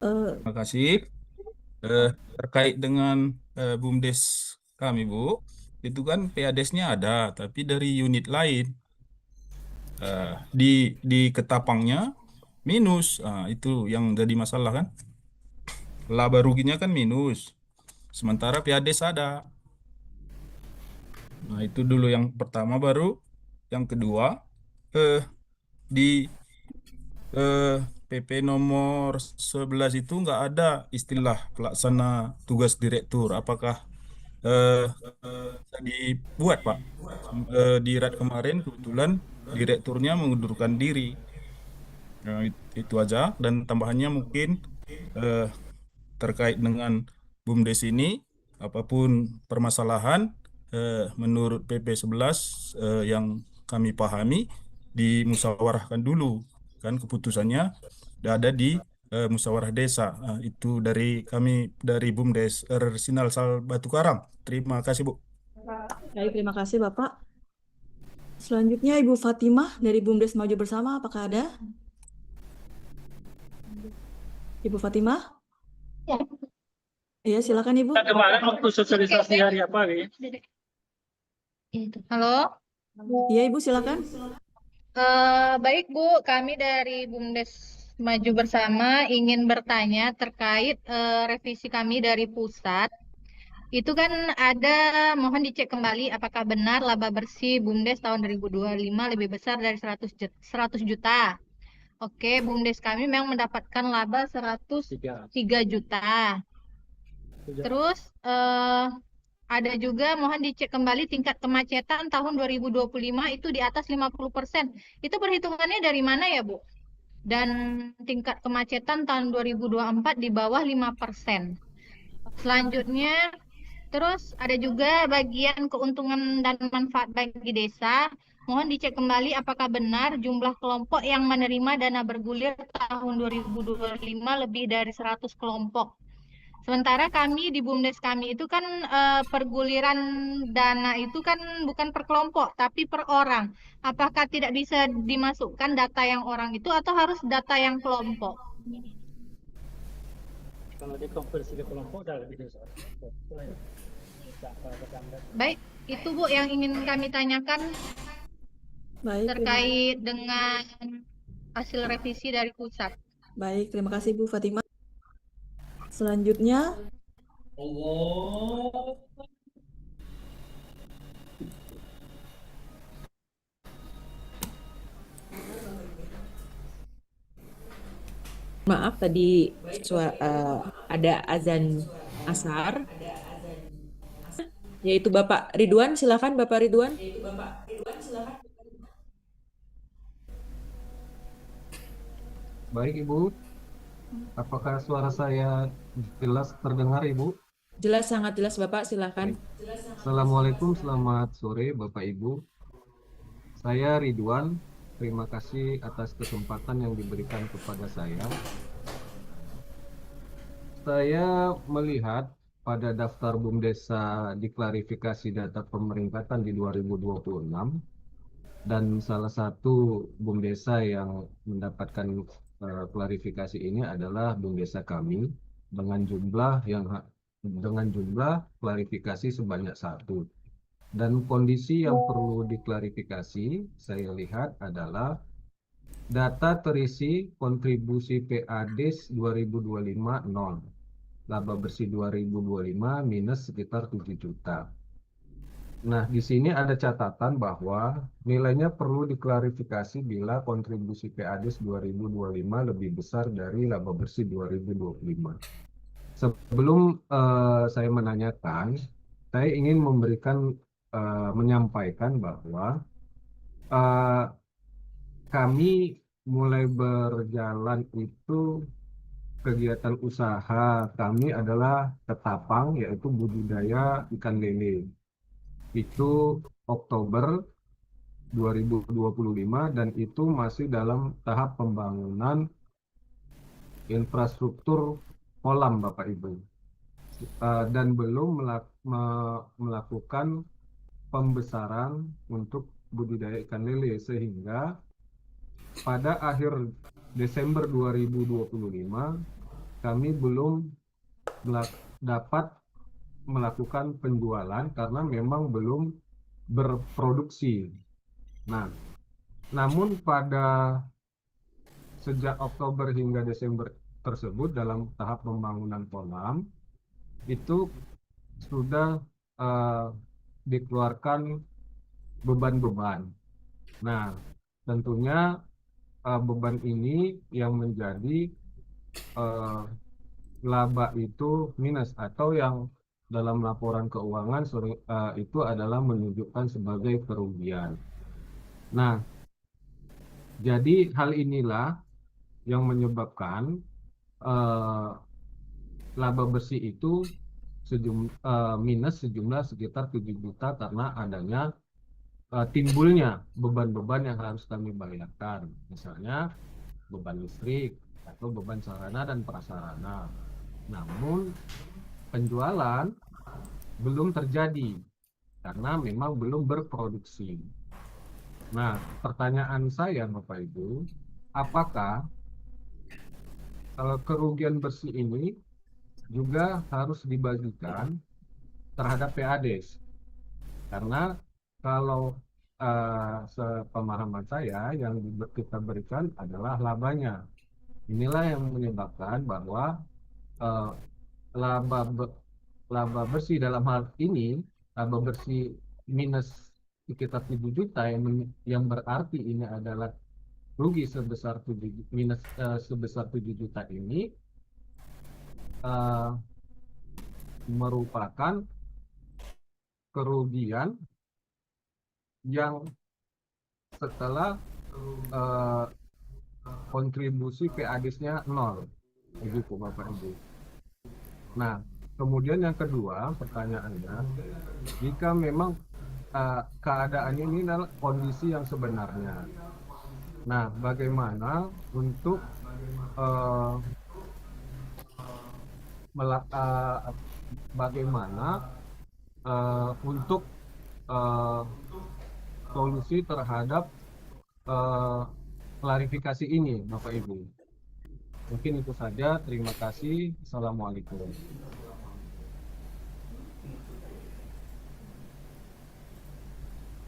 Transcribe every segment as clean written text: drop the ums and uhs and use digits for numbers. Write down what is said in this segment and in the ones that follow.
Eh, Terima kasih. Eh, Terkait dengan BUMDes kami, Bu, itu kan PADes-nya ada, tapi dari unit lain. Di Ketapangnya minus. Itu yang jadi masalah kan. Laba ruginya kan minus. Sementara PADes ada. Nah, itu dulu yang pertama, baru yang kedua, eh, di eh, PP nomor 11 itu nggak ada istilah pelaksana tugas direktur. Apakah eh, bisa dibuat, Pak? Di RAT kemarin kebetulan direkturnya mengundurkan diri. Nah, itu aja. Dan tambahannya mungkin eh, terkait dengan BUMDes ini, apapun permasalahan, menurut PP 11 yang kami pahami, dimusyawarahkan dulu. Kan keputusannya udah ada di musyawarah desa. Itu dari kami, dari BUMDes Sinal Sal Batu Karam. Terima kasih, Bu. Baik, terima kasih Bapak. Selanjutnya Ibu Fatimah dari BUMDes Maju Bersama, apakah ada? Ibu Fatimah? Ya, Iya, silakan Ibu. Kemarin waktu sosialisasi hari apa ya? itu. Halo, Iya, Ibu silakan. baik Bu, kami dari BUMDes Maju Bersama ingin bertanya terkait revisi kami dari pusat. Itu kan ada, mohon dicek kembali apakah benar laba bersih BUMDes tahun 2025 lebih besar dari 100 juta. Oke, BUMDes kami memang mendapatkan laba Tiga. 103 juta. Terus ada juga mohon dicek kembali tingkat kemacetan tahun 2025 itu di atas 50%. Itu perhitungannya dari mana ya, Bu? Dan tingkat kemacetan tahun 2024 di bawah 5%. Selanjutnya, terus ada juga bagian keuntungan dan manfaat bagi desa. Mohon dicek kembali apakah benar jumlah kelompok yang menerima dana bergulir tahun 2025 lebih dari 100 kelompok. Sementara kami di BUMDes kami itu kan perguliran dana itu kan bukan per kelompok, tapi per orang. Apakah tidak bisa dimasukkan data yang orang itu atau harus data yang kelompok? Kalau di konversi ke kelompok udah lebih dari 100. Baik, itu Bu yang ingin kami tanyakan Baik, terkait dengan hasil revisi dari pusat. baik, terima kasih Bu Fatimah. Selanjutnya, Maaf tadi ada azan asar, yaitu Bapak Ridwan. Silakan Bapak Ridwan. Baik Ibu, apakah suara saya jelas terdengar Ibu? Jelas, sangat jelas Bapak, silakan. Baik. Assalamualaikum, selamat sore Bapak Ibu. Saya Ridwan, terima kasih atas kesempatan yang diberikan kepada saya. Saya melihat pada daftar BUMDesa diklarifikasi data pemeringkatan di 2026, dan salah satu BUMDesa yang mendapatkan klarifikasi ini adalah BUMDesa kami dengan jumlah klarifikasi sebanyak satu. Dan kondisi yang perlu diklarifikasi saya lihat adalah data terisi kontribusi PADes 2025 nol. Laba bersih 2025 minus sekitar 7 juta. Nah, di sini ada catatan bahwa nilainya perlu diklarifikasi bila kontribusi PADes 2025 lebih besar dari laba bersih 2025. Sebelum saya menanyakan, saya ingin menyampaikan bahwa eh, kami mulai berjalan itu kegiatan usaha kami adalah ketapang, yaitu budidaya ikan lele. Itu Oktober 2025 dan itu masih dalam tahap pembangunan infrastruktur kolam Bapak Ibu. Dan belum melakukan pembesaran untuk budidaya ikan lele, sehingga pada akhir Desember 2025 kami belum dapat melakukan penjualan karena memang belum berproduksi. Nah, namun pada sejak Oktober hingga Desember tersebut dalam tahap pembangunan kolam itu sudah dikeluarkan beban-beban. Nah, tentunya beban ini yang menjadi laba itu minus atau yang dalam laporan keuangan itu adalah menunjukkan sebagai kerugian. Nah, jadi hal inilah yang menyebabkan laba bersih itu minus sejumlah sekitar 7 juta karena adanya timbulnya beban-beban yang harus kami bayarkan, misalnya beban listrik atau beban sarana dan prasarana. Namun penjualan belum terjadi karena memang belum berproduksi. Nah, pertanyaan saya Bapak Ibu, apakah kerugian bersih ini juga harus dibagikan terhadap PADes? Karena kalau sepemahaman saya yang kita berikan adalah labanya. Inilah yang menyebabkan bahwa laba bersih dalam hal ini, laba bersih minus sekitar 7 juta yang berarti ini adalah rugi sebesar 7 juta ini merupakan kerugian yang setelah kontribusi PADes-nya 0, begitu Bapak Ibu. Nah, kemudian yang kedua pertanyaannya, jika memang keadaan ini adalah kondisi yang sebenarnya, nah bagaimana untuk solusi terhadap klarifikasi ini, Bapak Ibu. Mungkin itu saja. Terima kasih. Assalamualaikum.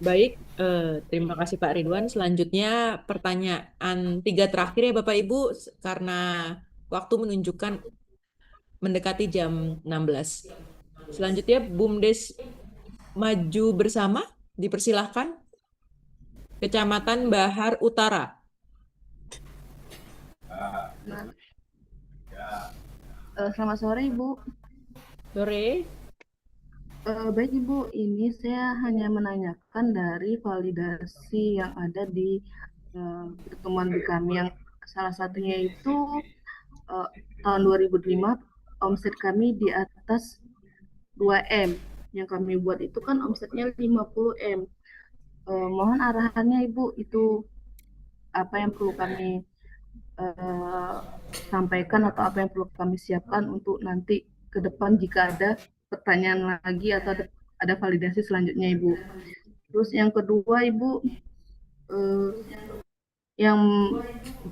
Baik, terima kasih Pak Ridwan. Selanjutnya pertanyaan 3 terakhir ya Bapak Ibu, karena waktu menunjukkan mendekati jam 16. Selanjutnya BUMDes Maju Bersama, dipersilahkan. Kecamatan Bahar Utara. Selamat sore Ibu. Sore. Baik Ibu, ini saya hanya menanyakan dari validasi yang ada di pertemuan di kami, yang salah satunya itu tahun 2005 omset kami di atas 2M. Yang kami buat itu kan omsetnya 50M. Mohon arahannya Ibu, itu apa yang perlu kami sampaikan atau apa yang perlu kami siapkan untuk nanti ke depan jika ada pertanyaan lagi atau ada validasi selanjutnya Ibu. Terus yang kedua Ibu, yang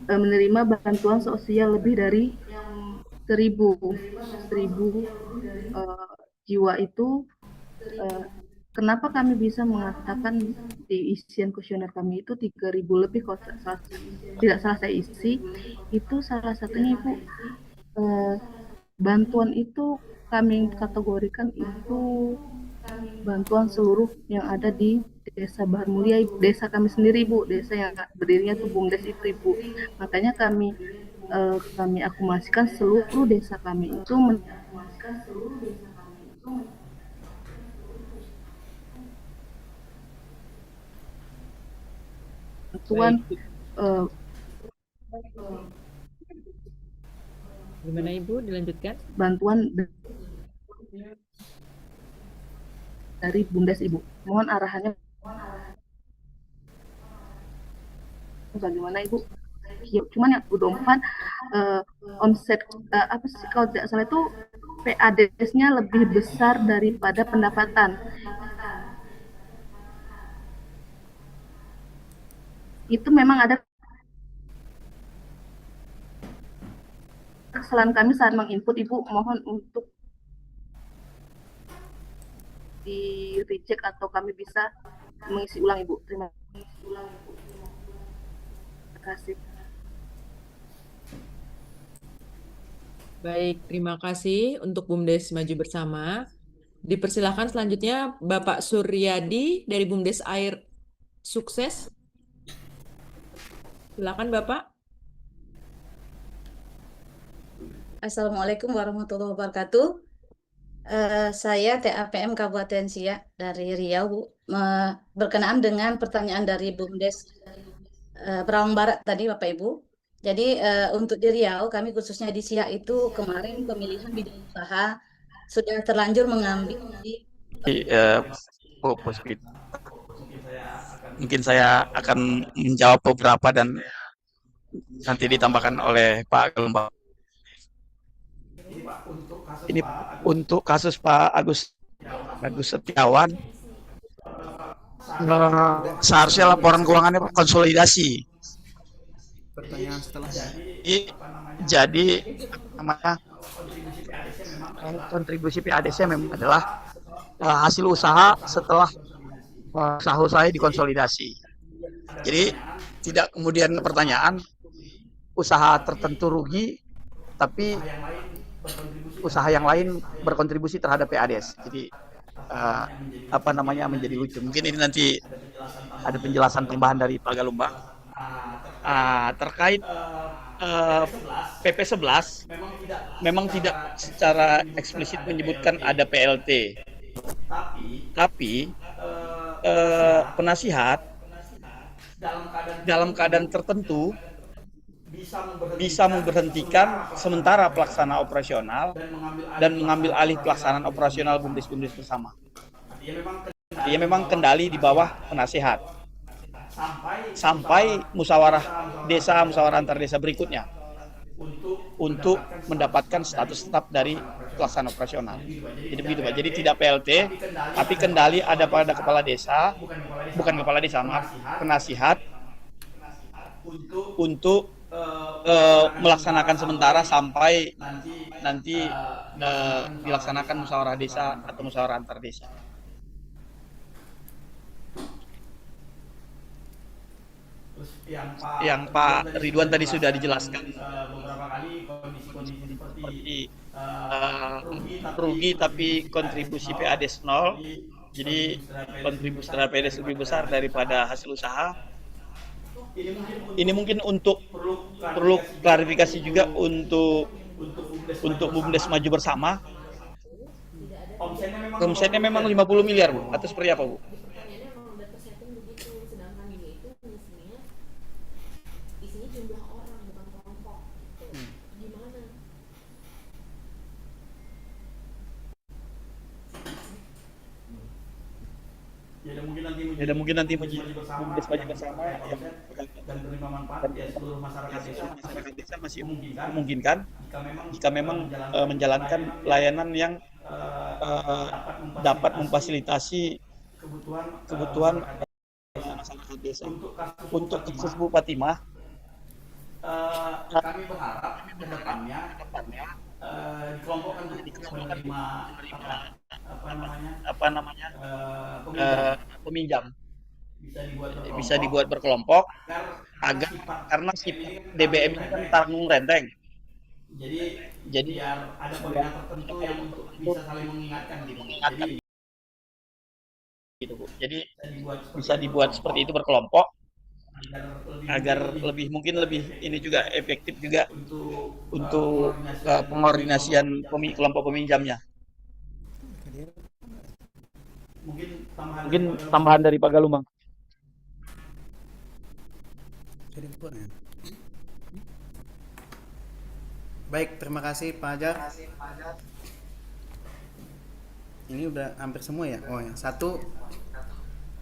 menerima bantuan sosial lebih dari 1.000 jiwa itu, kenapa kami bisa mengatakan di isian kuesioner kami itu 3.000 lebih, kalau tidak salah saya isi, itu salah satunya Ibu, bantuan itu kami kategorikan itu bantuan seluruh yang ada di Desa Bahar Mulia, desa kami sendiri Ibu, desa yang berdirinya tuh BUMDes itu Ibu. Makanya kami akumulasikan seluruh desa kami itu bantuan Gimana Ibu, dilanjutkan? bantuan dari BUMDes Ibu. Mohon arahannya bagaimana Ibu? Ya, cuman yang U24 omset apa sih kalau tidak salah itu PADes-nya lebih besar daripada pendapatan. Itu memang ada kesalahan kami saat menginput, Ibu. Mohon untuk di recheck atau kami bisa mengisi ulang, Ibu. Terima kasih. Baik, terima kasih untuk BUMDes Maju Bersama. Dipersilakan selanjutnya Bapak Suryadi dari BUMDes Air Sukses. Silakan Bapak. Assalamualaikum warahmatullahi wabarakatuh. Saya TAPM Kabupaten Siak dari Riau, Bu. Berkenaan dengan pertanyaan dari BUMDes Perawang Barat tadi, Bapak Ibu. Jadi untuk di Riau, kami khususnya di Siak itu kemarin pemilihan bidang usaha sudah terlanjur mengambil di Bu Puspit. Mungkin saya akan menjawab beberapa dan nanti ditambahkan oleh Pak Gelombang. Ini untuk kasus Pak Agus Setiawan, seharusnya laporan keuangannya konsolidasi. Pertanyaan setelahnya. Jadi namanya kontribusi PADC memang adalah hasil usaha setelah usaha dikonsolidasi. Jadi tidak kemudian pertanyaan usaha tertentu rugi, tapi usaha yang lain berkontribusi terhadap PADS. Jadi menjadi lucu. Mungkin ini nanti ada penjelasan tambahan dari Pak Galumbang. Terkait PP 11 memang tidak secara eksplisit menyebutkan ada PLT. Tapi penasihat dalam keadaan tertentu bisa memberhentikan sementara pelaksana operasional dan mengambil alih pelaksanaan operasional BUMDes bersama. Dia memang kendali di bawah penasihat sampai musyawarah antar desa berikutnya untuk mendapatkan status tetap dari pelaksanaan operasional. Jadi begitu Pak. Jadi tidak PLT, tapi kendali ada pada kepala desa, penasihat untuk melaksanakan sementara sampai nanti dilaksanakan musyawarah desa atau musyawarah antar desa. Yang Pak Ridwan tadi sudah dijelaskan beberapa kali kondisi-kondisi seperti rugi tapi kontribusi PADS 0, jadi kontribusi terhadap PADS lebih besar daripada hasil usaha. Ini mungkin perlu klarifikasi juga untuk BUMDes Maju Bersama. Omsetnya memang 50 miliar, Bu. Atau seperti apa, Bu? Ya, mungkin nanti BUMDes Maju Bersama dan penerima manfaat ya seluruh masyarakat desa masih memungkinkan jika memang menjalankan pelayanan yang dapat memfasilitasi kebutuhan masyarakat desa. Untuk kasus Bu Fatimah, kami berharap ke depannya dikelompokkan menerima peminjam bisa dibuat berkelompok agar karena sifat DBM ini kan tanggung renteng. Jadi ada poin tertentu yang untuk bisa saling mengingatkan gitu Bu. Jadi bisa dibuat seperti itu berkelompok agar mungkin lebih ini juga efektif juga untuk pengordinasian kelompok peminjamnya. Mungkin tambahan dari Pak Galumbang. Baik, terima kasih Pak Ajar. Ini udah hampir semua ya. Oh, yang satu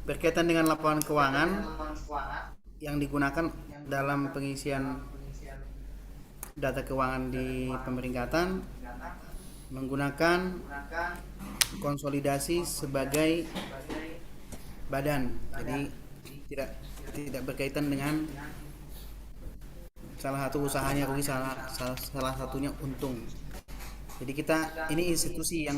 berkaitan dengan laporan keuangan yang digunakan dalam pengisian data keuangan di pemeringkatan menggunakan konsolidasi sebagai badan. Jadi tidak berkaitan dengan salah satu usahanya rugi, salah satunya untung. Jadi kita ini institusi yang